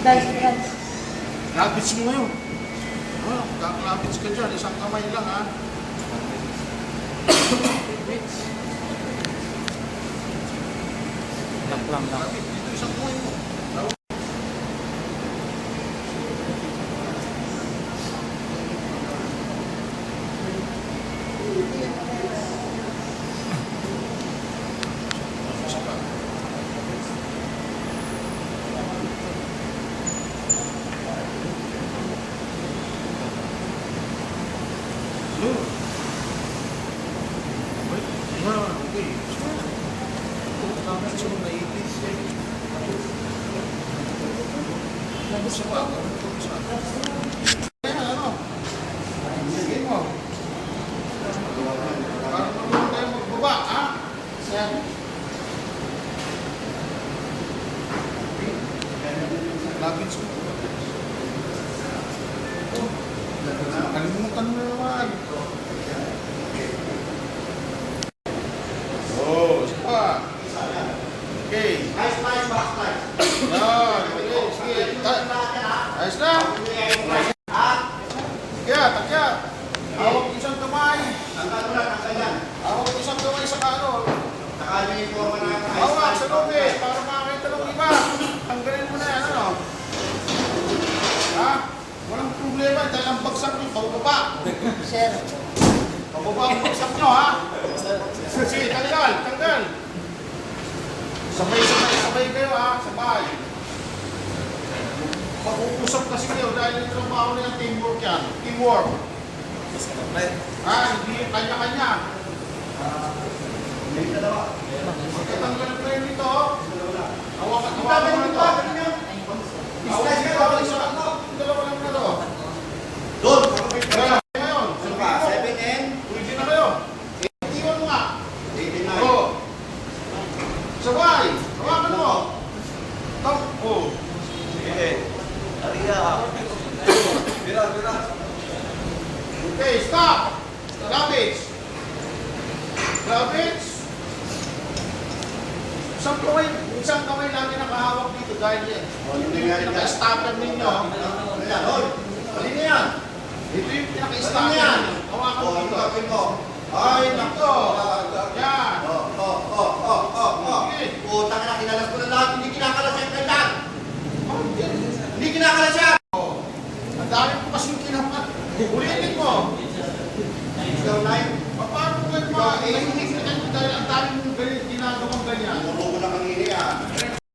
Labits mo ngayon. Labits ka dyan. Isang kamay lang, ha? Lang. Labits dito, isang kamay mo. Okay. Tapos yung naipit siya. Sa ba? Kaya ano? Sige mo. Parang naman tayo magbaba, ha? Labits mo. Kalimutan mo naman. Okay. Nice, back slice. Yan. Okay, sige. Ayos na. Takya. Hawak isang kamay. Tanggal mo lang, tanggal yan. Hawak isang kamay sa kano. Nakali yung forma na ice Hawak slice. sa lobby para makakita ng iba. Tanggalin mo na yan, ano? Ha? Walang problema dahil ang bagsak nyo, pababa. Sir. Pababa ang bagsak nyo, ha? Sige, tanggal. Sabay kayo, ha? Sabay. Mag-uusap kasi kayo dahil yung trabaho na yung teamwork yan. Teamwork. Hindi kanya-kanya. Magkatanggal na kayo nito. Hawakan mo na ito. Hawakan mo isa. Dalawa lang na ito. Doon! Kaya ngayon. 7N. Pwede na kayo. Iwan mo nga. 89. Oo. Sabay. Hawakan mo. Okay, stop. Labits. Isang kamay natin nakahawak dito dahil yan. Ito yung pinaka-stopper ninyo. Alin na yan? Ito yung pinaka-stopper yan. Hawakan mo dito. Ay, nako. Yan. Utang na, kinalas ko na lahat. Hindi